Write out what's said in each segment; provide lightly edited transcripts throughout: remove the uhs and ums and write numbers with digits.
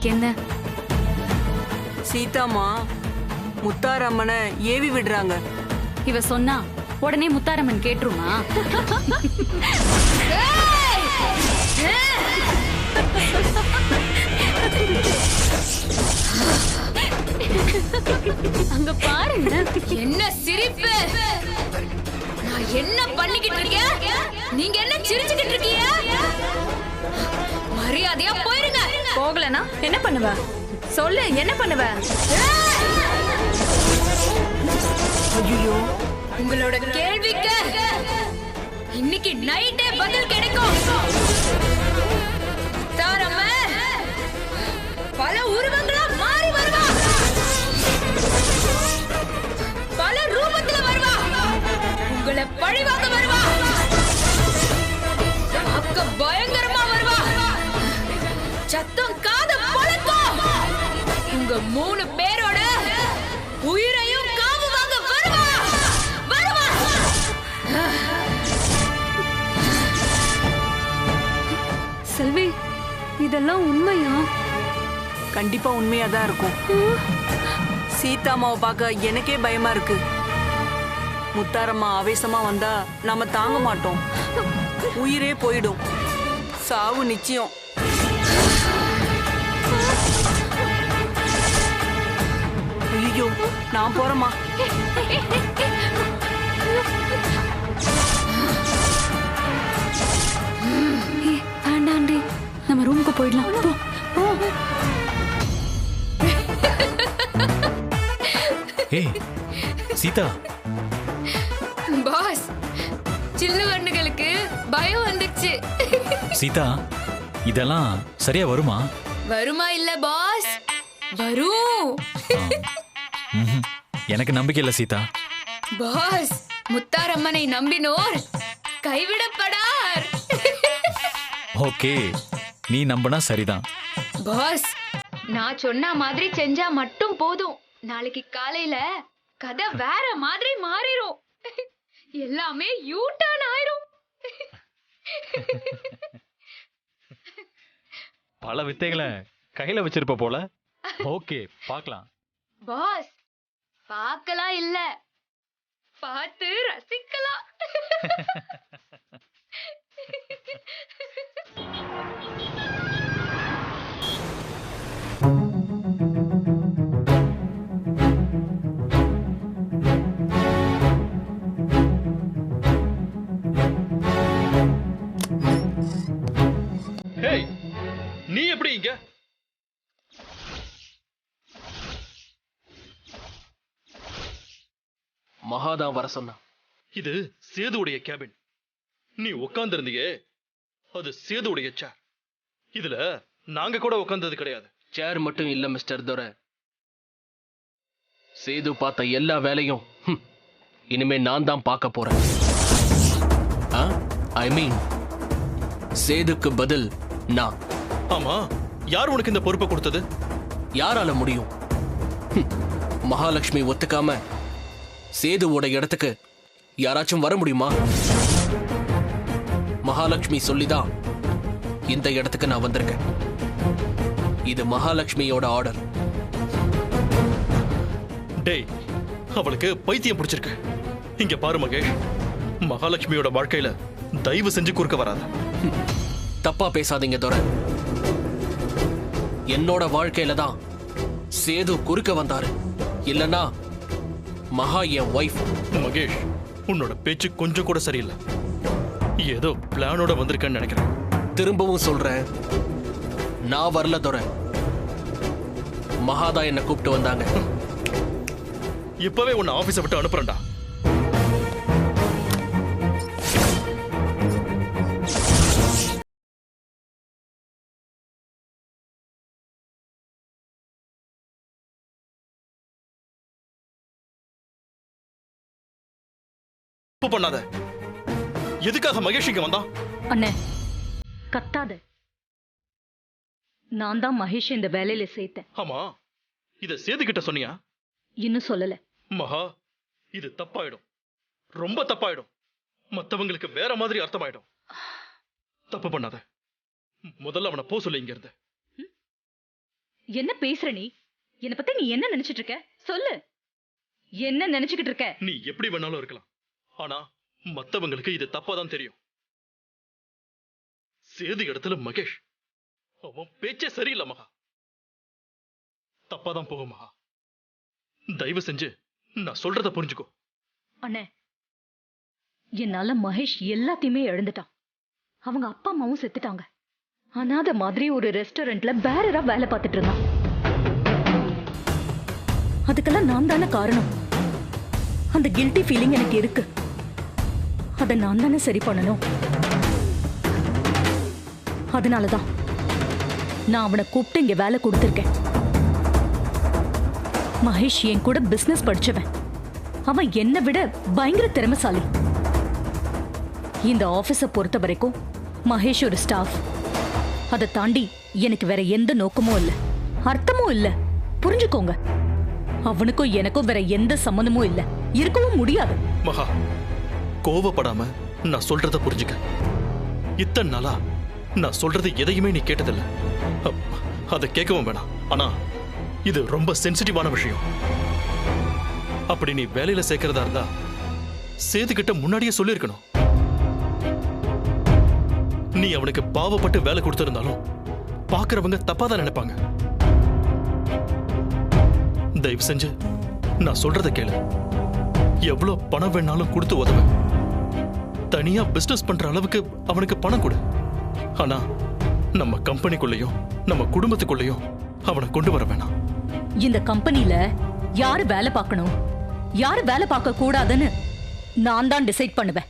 அதுக்கு என்ன? சீதாமா முத்தாரம்மனை ஏவி விடுறாங்க. இவ சொன்னா உடனே முத்தாரம்மன் கேட்டுருமா? அங்க பாருங்க, என்ன சிரிப்பு! நான் என்ன பண்ணிக்கிட்டு இருக்கேன், நீங்க என்ன சிரிச்சுக்கிட்டு இருக்கீங்க? மரியாதையா போயிருங்க. போகலனா என்ன பண்ணுவ? சொல்லு, என்ன பண்ணுவ? ஐயோ, உங்களோட கேள்விக்கு இன்னைக்கு நைட்டே பதில் கிடைக்கும். தாரம்ம பல உருவங்களா மாறி வருவா, பல ரூபத்துல வருவா, உங்களை பழிவாங்க வருவா, அக்க பயங்கரமா வருவா, சத்தம் காது பழக்கும். உங்க 3 பேரோட உயிரையும் காவு வாங்க வருவா வருவா. செல்வி, இதெல்லாம் உண்மையா? கண்டிப்பா உண்மையாதான் இருக்கும். சீதாமாவை பார்க்க எனக்கே பயமா இருக்கு. முத்தாரம்மா ஆவேசமா வந்தா நாம தாங்க மாட்டோம். உயிரே போயிடும். சாவு நிச்சயம். ஐயோ, நான் போறேம்மா. வேண்டாண்டி, நம்ம ரூமுக்கு போயிடலாம். போ, போ. ஏய் சீதா, பாஸ், சில்லு வண்டுகளுக்கு பயம் வந்துச்சு. சீதா இதெல்லாம் சரியா வருமா? வருமா இல்ல பாஸ்? வரும். ம்ஹும். எனக்கு நம்பிக்கை இல்ல சீதா. பாஸ், முத்தாரம்மனை நம்பினோர் கைவிடப்படார். ஓகே, நீ நம்பினா சரிதான். பாஸ், நான் சொன்ன மாதிரி செஞ்சா மட்டும் போதும். நாளைக்கு காலையில கதை வேற மாதிரி மாறிரும். எல்லாமே யூ டர்ன் ஆயிரும். பல வித்தைகளை கையில வச்சிருப்ப போல. ஓகே, பார்க்கலாம். பாஸ், பார்க்கலாம் இல்ல, பார்த்து ரசிக்கலாம். ஹேய், நீ எப்படி இங்க? மகாதான் வர சொன்னா. இது சேதுவுடைய கேபின். நீ உட்கார்ந்து இருந்தீங்க, அது சேதுவுடைய சேர். இதுல நாங்க கூட உட்கார்ந்தது கிடையாது. சேர் மட்டும் இல்ல மிஸ்டர் துரை, சேது பார்த்த எல்லா வேலையும் இனிமே நான் தான் பார்க்க போறேன். ஐ மீன், சேதுக்கு பதில் நான். ஆமா, யார் உனக்கு இந்த பொறுப்பை கொடுத்தது? யாரால முடியும்? மகாலட்சுமி ஒத்துக்காம சேதுவோட இடத்துக்கு யாராச்சும் வர முடியுமா? மகாலட்சுமி சொல்லிதான் இந்த இடத்துக்கு நான் வந்திருக்கேன். இது மகாலட்சுமியோட ஆர்டர். டேய், அவளுக்கு பைத்தியம் பிடிச்சிருக்கு. இங்க பாரு மகேஷ், மகாலட்சுமியோட வாழ்க்கையில தயவு செஞ்சு குறுக்க வராத. தப்பா பேசாதீங்க துரை. என்னோட வாழ்க்கையில தான் சேது குறுக்க வந்தாரு. இல்லனா மகா என் வைஃப். மகேஷ், உன்னோட பேச்சு கொஞ்சம் கூட சரியில்லை. ஏதோ பிளானோட வந்திருக்கேன்னு நினைக்கிறேன். திரும்பவும் சொல்றேன், நான் வரல துரை. மகாதா என்ன கூப்பிட்டு வந்தாங்க. இப்பவே உன்னை ஆபீஸை விட்டு அனுப்புறேன்டா. தப்பு பண்ணாத. எதுக்காக மகேஷ் இங்க வந்தான்? அண்ணே, கத்தாத. நான் தான் மகேஷ் இந்த வேலையில சேர்த்தேன். ஆமா, இத சேது கிட்ட சொன்னியா? இன்னும் சொல்லல. மகா, இது தப்பாயிடும், ரொம்ப தப்பாயிடும். மத்தவங்களுக்கு வேற மாதிரி அர்த்தமாயிடும். தப்பு பண்ணாத. முதல்ல அவனை போ சொல்லு இங்க இருந்து. என்ன பேசுற நீ? என்ன பத்தி நீ என்ன நினைச்சிட்டு இருக்க? சொல்லு. என்ன நினைச்சுக்கிட்டு இருக்க? நீ எப்படி வேணாலும் இருக்கலாம், ஆனா மத்தவங்களுக்கு இது தப்பாதான் தெரியும். சேது இடத்துல மகேஷ், அவன் பேச்சே சரியில்லை மகா. தப்பாதான் போகும் மகா. தயவு செஞ்சு நான் சொல்றத புரிஞ்சுக்கோ. அண்ணே, என்னால மகேஷ் எல்லாத்தையுமே இழந்துட்டான். அவங்க அப்பா அம்மாவும் செத்துட்டாங்க. அனாத மாதிரி ஒரு ரெஸ்டாரண்ட்ல பேரரா வேலை பார்த்துட்டு இருந்தான். அதுக்கெல்லாம் நான் தானே காரணம். அந்த கில்ட்டி ஃபீலிங் எனக்கு இருக்கு. அதை நான் தானே சரி பண்ணணும். அதனாலதான் நான் அவனை கூப்பிட்டு இங்க வேலை கொடுத்திருக்கேன். மகேஷ் என் கூட பிசினஸ் படிச்சவன். அவன் என்னை விட பயங்கர திறமைசாலி. இந்த ஆபீஸை பொறுத்த வரைக்கும் மகேஷ் ஒரு ஸ்டாஃப். அதை தாண்டி எனக்கு வேற எந்த நோக்கமும் இல்ல, அர்த்தமும் இல்ல. புரிஞ்சுக்கோங்க. அவனுக்கும் எனக்கும் வேற எந்த சம்மந்தமும் இல்ல, இருக்கவும் முடியாது. மகா, கோவப்படாம நான் சொல்றத புரிஞ்சுக்க. இத்தனை நாளா நான் சொல்றது எதையுமே நீ கேட்டதில்ல. அதை கேட்கவும் வேணாம். ஆனா இது ரொம்ப சென்சிட்டிவான விஷயம். அப்படி நீ வேலையில சேர்க்கிறதா இருந்தா சேது கிட்ட முன்னாடியே சொல்லிருக்கணும். நீ அவனுக்கு பாவப்பட்டு வேலை கொடுத்திருந்தாலும் பாக்குறவங்க தப்பாதான் நினைப்பாங்க. தயவு செஞ்சு நான் சொல்றத கேளு. எவ்வளவு பணம் வேணாலும் கொடுத்து உதவ. தனியா பிசினஸ் பண்ற அளவுக்கு அவனுக்கு பணம் கொடு. ஆனா நம்ம கம்பெனிக்குள்ளேயும் நம்ம குடும்பத்துக்குள்ளேயும் அவனை கொண்டு வர வேணாம். இந்த கம்பெனில யாரு வேலை பார்க்கணும், யாரு வேலை பார்க்க கூடாதுன்னு நான் தான் டிசைட் பண்ணுவேன்,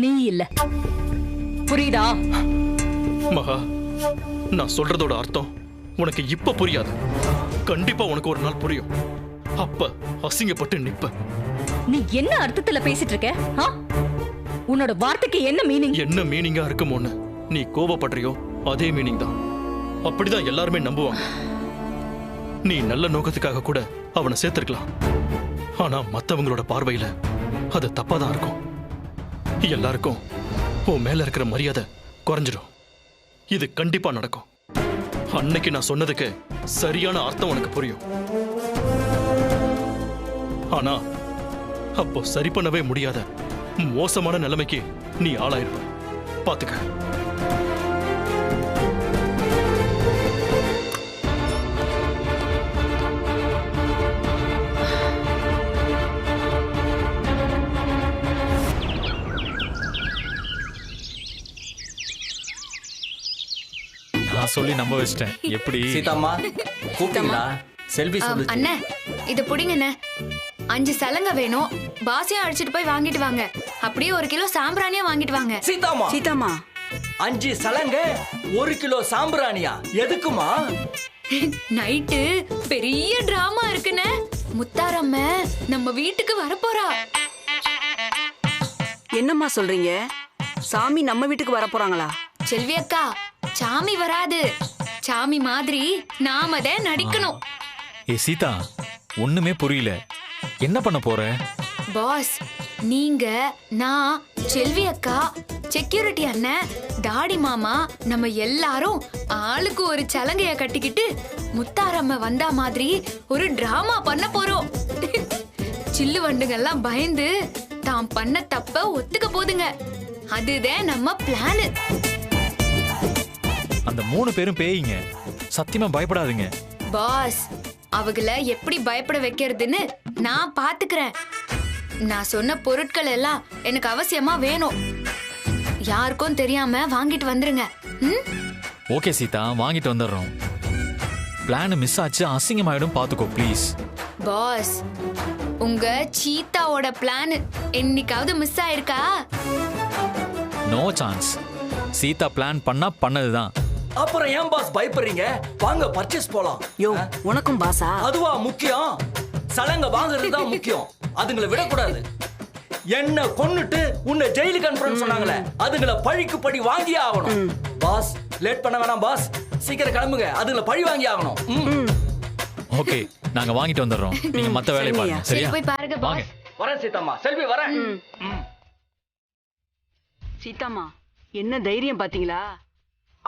நீ இல்ல. புரியுதா? மகா, நான் சொல்றதோட அர்த்தம் உனக்கு இப்ப புரியாது. கண்டிப்பா உனக்கு ஒரு நாள் புரியும். அப்ப அசிங்கப்பட்டு நிப்ப. நீ என்ன அர்த்தத்துல பேசிட்டு இருக்க? உன்னோட வார்த்தைக்கு என்ன மீனிங்? என்ன மீனிங்கா இருக்குமோன்னு நீ கோபப்படுறியோ அதே மீனிங் தான். அப்படிதான் எல்லாருமே நம்புவாங்க. நீ நல்ல நோக்கத்துக்காக கூட அவனை சேர்த்திருக்கலாம். ஆனா மத்தவங்களோட பார்வையில அது தப்பாதான் இருக்கும். எல்லாருக்கும் உன் மேல இருக்கிற மரியாதை குறைஞ்சிடும். இது கண்டிப்பா நடக்கும். அன்னைக்கு நான் சொன்னதுக்கு சரியான அர்த்தம் உனக்கு புரியும். ஆனா அப்போ சரி பண்ணவே முடியாத மோசமான நிலைமைக்கு நீ ஆளாயிருப்ப. பாத்துக்க. நான் சொல்லி நம்ப வச்சிட்டேன். எப்படி சீதாம்மா கூப்பிட்டீங்களா? செல்வி சொல்லுச்சு. அண்ணே, இத புடிங்கண்ணே. 5 சலங்க வேணும். பாசியா அடிச்சிட்டு போய் வாங்கிட்டு வாங்க. அப்படியே 1 கிலோ சாம்பிராணியா வாங்கிட்டு வாங்க. சீதாம்மா சீதாமா, 5 சலங்க 1 கிலோ சாம்பிராணியா? எதுக்குமா? நைட்டு பெரிய டிராமா இருக்குண்ணே. முத்தாரம்ம நம்ம வீட்டுக்கு வரப்போறா. என்னம்மா சொல்றீங்க? சாமி நம்ம வீட்டுக்கு வர போறாங்களா? செல்வி அக்கா, சாமி வராது. சாமி மாதிரி நாம தான் நடிக்கணும். ஏ சீதா, ஒண்ணுமே புரியல. என்ன பண்ண போற? பாஸ், நீங்க, நான், செல்வி அக்கா, செக்யூரிட்டி அண்ணன், டாடி மாமா, நம்ம எல்லாரும் ஆளுக்கு ஒரு சலங்கைய கட்டிக்கிட்டு முத்தாரம்ம வந்தா மாதிரி ஒரு டிராமா பண்ண போறோம். சில்லு வண்டுங்கெல்லாம் பயந்து தாம் பண்ண தப்ப ஒத்துக்க போதுங்க. அதுதான் நம்ம பிளான். அந்த 3 பேரும் பேய்ங்க. சத்தியமா பயப்படாதீங்க. பாஸ், அவங்கள எப்படி பயப்பட வைக்கிறதுன்னு நான் பாத்துக்கிறேன். நான் சொன்ன பொருட்கள் எல்லாம் எனக்கு அவசியமா வேணும். யாருக்கும் தெரியாம வாங்கிட்டு வந்துருங்க. ஓகே சீதா, வாங்கிட்டு வந்துடுறோம். பிளான் மிஸ் ஆச்சு, அசிங்கமாயிடும், பாத்துக்கோ ப்ளீஸ். பாஸ், உங்க சீதாவோட பிளான் என்னைக்காவது மிஸ் ஆயிருக்கா? No chance. சீதா பிளான் பண்ணா பண்ணதுதான். அப்புறம் ஏன் பாஸ் பயப்படுறீங்க? வாங்க பர்ச்சேஸ் போலாம். யோ, உனக்கும் பாசா? அதுவா முக்கியம்? சலங்க வாங்குறது தான் முக்கியம். அதுங்களை விடக்கூடாது. என்ன கொன்னுட்டு உன்னை ஜெயிலுக்கு அனுப்புறேன்னு சொன்னாங்களே, அதுங்களை பழிக்கு பழி வாங்கியே ஆகணும். பாஸ், லேட் பண்ண வேணாம் பாஸ். சீக்கிரம் கிளம்புங்க. அதுங்களை பழி வாங்கி ஆகணும். ஓகே, நாங்க வாங்கிட்டு வந்துடுறோம். நீங்க மத்த வேலையை பாருங்க. சரி, சரியா? போய் பாருங்க வாங்க. பாஸ். வரேன் சீதாம்மா. செல்வி வரேன். சீதாமா, என்ன தைரியம் பாத்தீங்களா?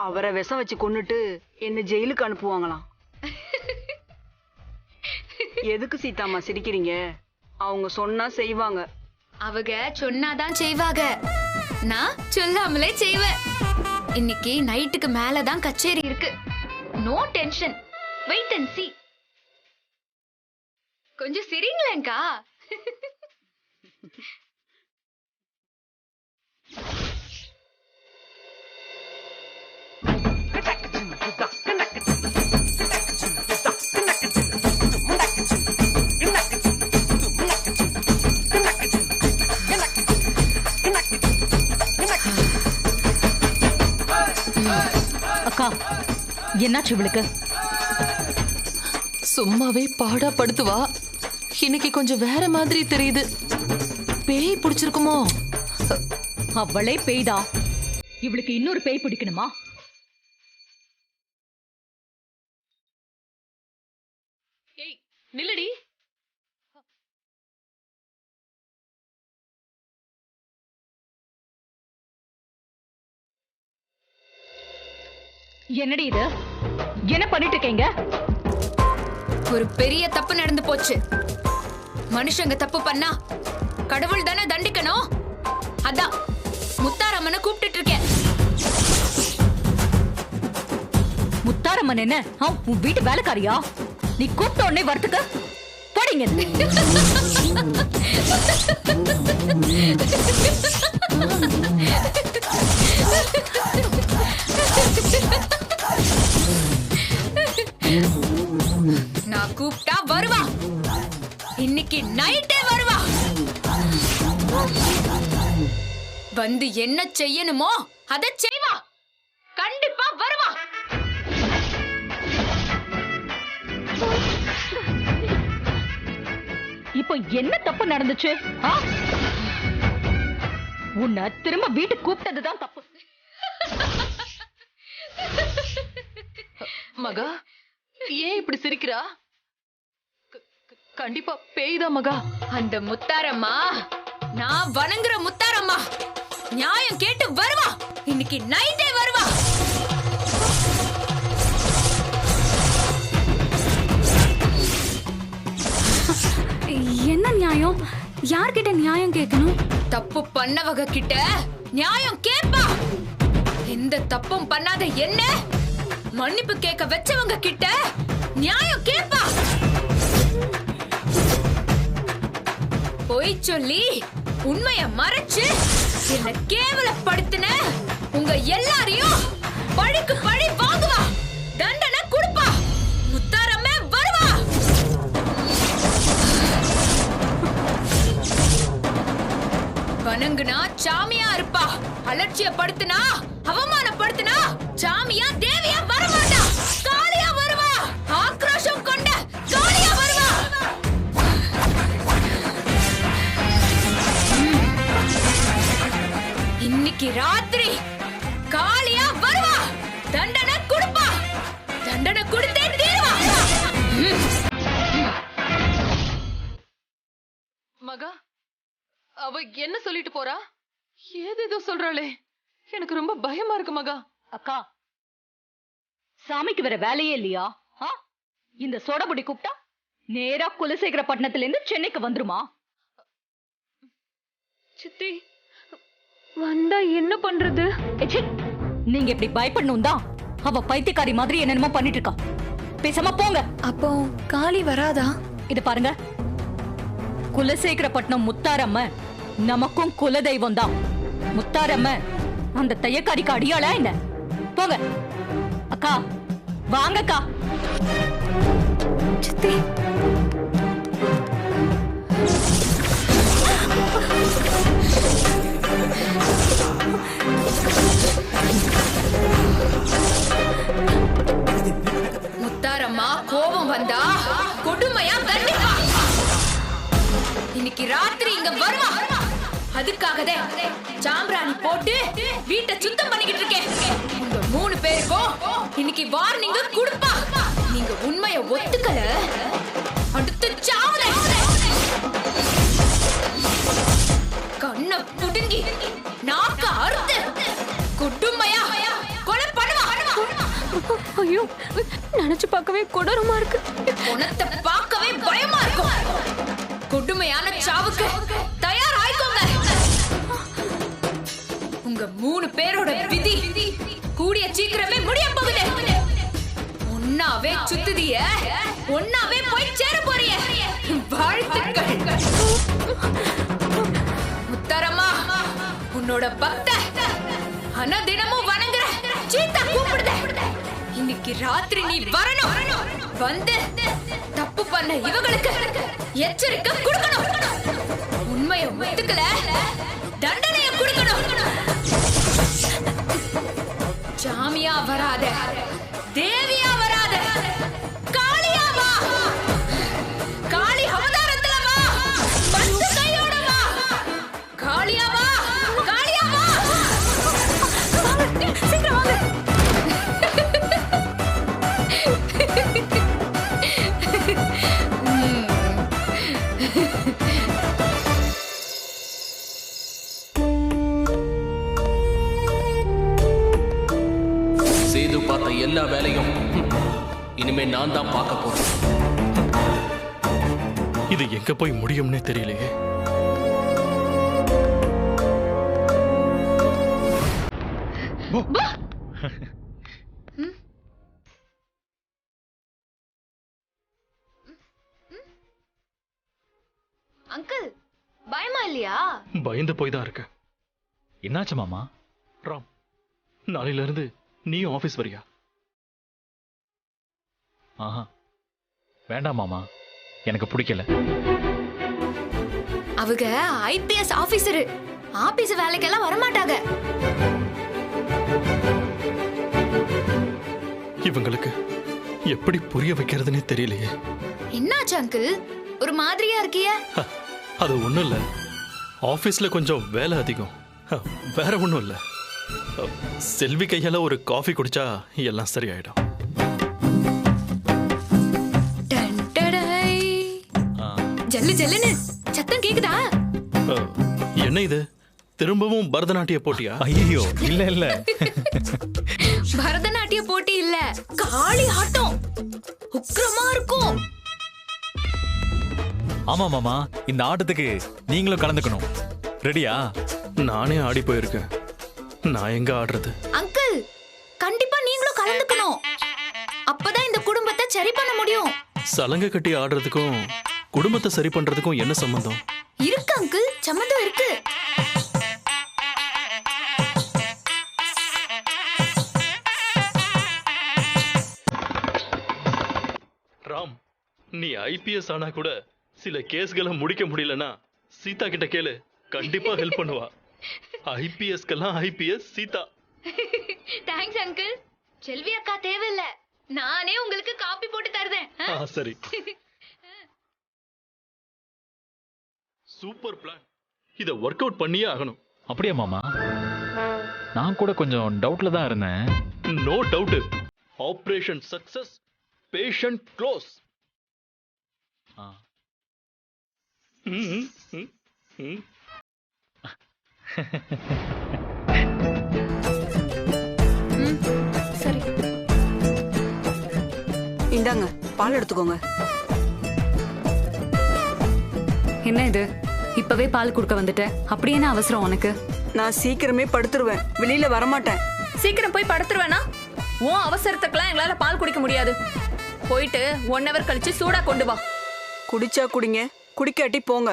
அவரை விஷம் வச்சு கொன்னுட்டு என்ன ஜெயிலுக்கு அனுப்புவாங்களாம். எதுக்கு சீதாம்மா சிரிக்கிறீங்க? அவங்க சொன்னா செய்வாங்க. அவங்க சொன்னாதான் செய்வாங்க, நான் சொல்லாமலே செய்வேன். இன்னைக்கு நைட்டுக்கு மேலதான் கச்சேரி இருக்கு. No tension, wait and see. கொஞ்சம் சிரிங்களேங்கா. அக்கா, என்னாச்சு இவளுக்கு? சும்மாவே பாடா படுத்துவா. இன்னைக்கு கொஞ்சம் வேற மாதிரி தெரியுது. பேய் பிடிச்சிருக்குமோ? அவளே பேய்தா, இவளுக்கு இன்னொரு பேய் பிடிக்கணுமா? ஏய் நில்லடி. என்னடி இது? என்ன பண்ணிட்டு இருக்கீங்க? ஒரு பெரிய தப்பு நடந்து போச்சு. மனுஷங்க தப்பு பண்ணா கடவுள் தானே தண்டிக்கணும். அதான் முத்தாரம்மனை கூப்பிட்டு இருக்கேன். முத்தாரம்மன் என்ன உன் வீட்டு வேலைக்காரியா? நீ கூப்பிட்ட உடனே வரத்துக்கு போடிங்க. நான் கூப்பிட்டா வருவா. இன்னைக்கு நைட்டே வருவா. வந்து என்ன செய்யணுமோ அதை செய்வா. கண்டிப்பா வருவா. இப்போ என்ன தப்பு நடந்துச்சு? உன்னை திரும்ப வீட்டுக்கு கூப்பிட்டதுதான் தப்பு. மகா, ஏன் இப்படி சிரிக்கிறா? கண்டிப்பா பேய்தான் மகா. அந்த முத்தாரம்மா, நான் வணங்குற முத்தாரம்மா, நியாயம் கேட்டு வருவா. இன்னைக்கு நைட்டே வருவா. என்ன நியாயம்? யார்கிட்ட நியாயம் கேட்கணும்? தப்பு பண்ணவங்க கிட்ட நியாயம் கேட்பா. எந்த தப்பும் பண்ணாத என்ன மன்னிப்பு கேட்க வச்சவங்க கிட்ட நியாயம் கேட்பா. பொய் சொல்லி உண்மைய மறைச்சு என்ன கேவலப்படுத்தின உங்க எல்லாரையும் பழிக்கு பழி வாங்குவா. தண்டனை கொடுப்பா. முத்தாரம்மே வருவா. வணங்குனா சாமியா இருப்பா. அலட்சியப்படுத்தினா அவமானப்படுத்தினா சாமியா தேவியா வரமாட்டா. காளியா வருவா. ஆக்ரோஷம் கொண்ட காளியா வருவா. இன்னைக்கு ராத்திரி காளியா வருவா. தண்டனை கொடுப்பா. தண்டனை கொடுத்தே தீருவா. மகா, அவ என்ன சொல்லிட்டு போறா? ஏதேதோ சொல்றாளே. எனக்கு ரொம்ப பயமா இருக்கு மகா. அக்கா, சாமிக்கு வேற வேலையே இல்லையா? இந்த சோடபுடி கூப்பிட்டா நேரா குலசேகரப்பட்டினத்துல இருந்து சென்னைக்கு வந்துருமா? சித்தி, வந்தா என்ன பண்றது? நீங்க இப்படி பயப்படணும் தான் அவ பைத்தியக்காரி மாதிரி என்னென்னமோ பண்ணிட்டு இருக்கா. பேசாம போங்க. அப்போ காளி வராதா? இது பாருங்க, குலசேகரப்பட்டினம் முத்தாரம்ம நமக்கும் குலதெய்வம் தான். முத்தாரம்ம அந்த தையக்காரிக்கு அடியாளா என்ன? போங்க. அக்கா வாங்கக்கா. சித்தி, முத்தாரம்மா கோபம் வந்தா கொடுமையா தண்டிப்பா. இன்னைக்கு ராத்திரி இங்க வருவா. அதுக்காகதே சாம்பிராணி போட்டு வீட்டை சுத்தம் பண்ணிக்கிட்டு இருக்கேன். உங்க 3 பேருக்கும் இன்னைக்கு வார்னிங் கொடுப்பா. நீங்க உண்மைய ஒத்துக்கல, அடுத்து சாவுற. கண்ண புடுங்கி நாக்க அறுத்து கொடுமையா கொலை பண்ணுவா. ஐயோ, நினைச்சு பார்க்கவே கொடூரமா இருக்கு. உனத்தை பார்க்கவே பயமா கொடுமையான சாவுக்கு தயாராயிக்கோங்க. உங்க 3 பேரோட விதி கூடிய சீக்கிரமே முடிய போகுது. ஒன்னாவே சுத்துதிய, ஒன்னாவே போய் சேர போறிய. வாழ்த்துக்கள் முத்தாரம்மா. உன்னோட பக்த ஆனா தினமும் வணங்குற சீதா கூப்பிடுத. இன்னைக்கு ராத்திரி நீ வரணும். வந்து தப்பு பண்ண இவங்களுக்கு எச்சரிக்கை கொடுக்கணும். உண்மையை ஒத்துக்கல, தண்டனையை கொடுக்கணும். சாமியா வராத, தேவியா வராத, காளியா வா. காளி அவதாரத்துல வா, பத்து கையோட வா. காளியா வா, காளியா வா. சீக்கிரம் வாங்க. சேது பார்த்த எல்லா வேலையும் இனிமே நான் தான் பார்க்க போறேன். இது எங்க போய் முடியும்னே தெரியலையே. அங்கிள் பயமா இல்லையா? பயந்து போய் தான் இருக்க. என்னாச்சு மாமா? ராம், நாளையில இருந்து நீயும் ஆபீஸ் வரியா? ஆஹா, வேண்டாம் மாமா, எனக்கு பிடிக்கல. அவங்க ஐபிஎஸ் ஆபீசர், ஆபீஸ் வேலைக்கெல்லாம் வரமாட்டாங்க. இவங்களுக்கு எப்படி புரிய வைக்கிறதுனே தெரியலையே. என்னாச்சு அங்கிள், ஒரு மாதிரியா இருக்கிய? அது ஒண்ணும் இல்ல, ஆபீஸ்ல கொஞ்சம் வேலை அதிகம். வேற ஒண்ணும் இல்ல. செல்வி கையால ஒரு காஃபி குடிச்சா எல்லாம் சரியாயிடும். ஜல்லு ஜல்லுன்னு சத்தம் கேக்குதா? என்ன இது, திரும்பவும் பரதநாட்டிய போட்டியா? ஐயோ, இல்ல இல்ல, பரதநாட்டிய போட்டி இல்ல, காளி ஆட்டம். உக்கிரமா இருக்கும். ஆமா மாமா, இந்த ஆட்டத்துக்கு நீங்களும் கலந்துக்கணும். ரெடியா? நானே ஆடி போயிருக்கேன், நான் எங்க ஆடுறது? அங்கிள், கண்டிப்பா நீங்களும் கலந்துக்கணும். அப்பதான் இந்த குடும்பத்தை சரி பண்ண முடியும். சலங்கை கட்டி ஆடுறதுக்கும் குடும்பத்தை சரி பண்றதுக்கும் என்ன சம்பந்தம்? இருக்கு அங்கிள், சம்மந்தம் இருக்கு. ராம், நீ ஐபிஎஸ் ஆனா கூட சில கேஸ்களை முடிக்க முடியலனா சீதா கிட்ட கேளு, கண்டிப்பா ஹெல்ப் பண்ணுவா. ஐபிஎஸ்க்கெல்லாம் IPS Sita. Thanks uncle. Selvi அக்கா தேவையில்ல, நானே உங்களுக்கு காப்பி போட்டு தருதேன். சரி, சூப்பர் பிளான். இத ஒர்க் அவுட் பண்ணியே ஆகணும். அப்படியே மாமா, நான் கூட கொஞ்சம் டவுட்ல தான் இருந்தேன். No doubt. Operation success, patient close. சரி, இந்தாங்க பால் எடுத்துக்கோங்க. என்ன இது, இப்பவே பால் கொடுக்க வந்துட்ட? அப்படி என்ன அவசரம் உனக்கு? நான் சீக்கிரமே படுத்துருவேன், வெளியில வரமாட்டேன். சீக்கிரம் போய் படுத்துருவேனா? உன் அவசரத்துக்குலாம் எங்களால பால் குடிக்க முடியாது. போயிட்டு 1 hour கழிச்சு சூடா கொண்டு வா. குடிச்சா குடிங்க, குடிக்காட்டி போங்க.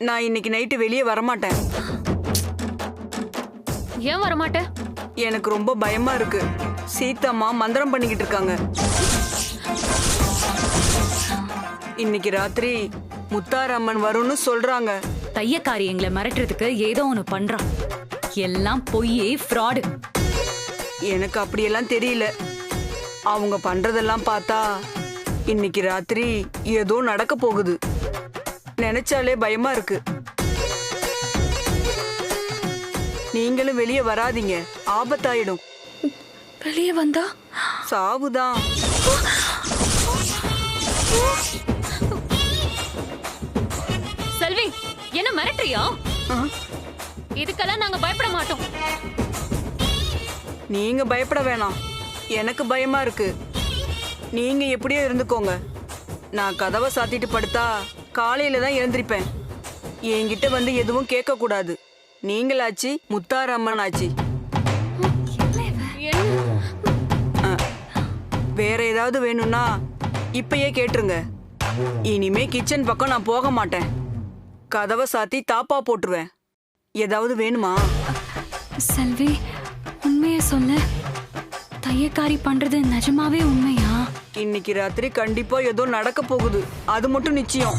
நான் இன்னைக்கு நைட்டு வெளியே வரமாட்டேன். ஏன் வரமாட்ட? எனக்கு ரொம்ப பயமா இருக்கு. சீதாம்மா மந்திரம் பண்ணிக்கிட்டு இருக்காங்க. இன்னைக்கு ராத்திரி முத்தாரம்மன் வரும்னு சொல்றாங்க. தையக்காரி எங்களை மிரட்டுறதுக்கு ஏதோ ஒண்ணு பண்றான். எல்லாம் பொய்யே, ஃப்ராடு. எனக்கு அப்படியெல்லாம் தெரியல. அவங்க பண்றதெல்லாம் பார்த்தா இன்னைக்கு ராத்திரி ஏதோ நடக்க போகுது. நினைச்சாலே பயமா இருக்கு. நீங்களும் வெளியே வராதீங்க, ஆபத்தாயிடும். வெளியே வந்தா சாவுதான். செல்வி, என்ன மிரட்டுறியா? இதுக்கெல்லாம் நாங்க பயப்பட மாட்டோம். நீங்க பயப்பட வேணாம், எனக்கு பயமா இருக்கு. நீங்க எப்படியோ இருந்துக்கோங்க. நான் கதவை சாத்திட்டு படுத்தா காலையில தான் எழுந்திருப்பேன். என்கிட்ட வந்து எதுவும் கேட்க கூடாது. நீங்களாச்சு முத்தாரம்மன் ஆச்சு. வேற ஏதாவது வேணும்னா இப்பயே கேட்டுருங்க. இனிமே கிச்சன் பக்கம் நான் போக மாட்டேன். கதவை சாத்தி தாப்பா போட்டுருவேன். ஏதாவது வேணுமா? செல்வி, உண்மையை சொல்ல, தையக்காரி பண்றது நிஜமாவே உண்மையா? இன்னைக்கு ராத்திரி கண்டிப்பா ஏதோ நடக்க போகுது. அது மட்டும் நிச்சயம்.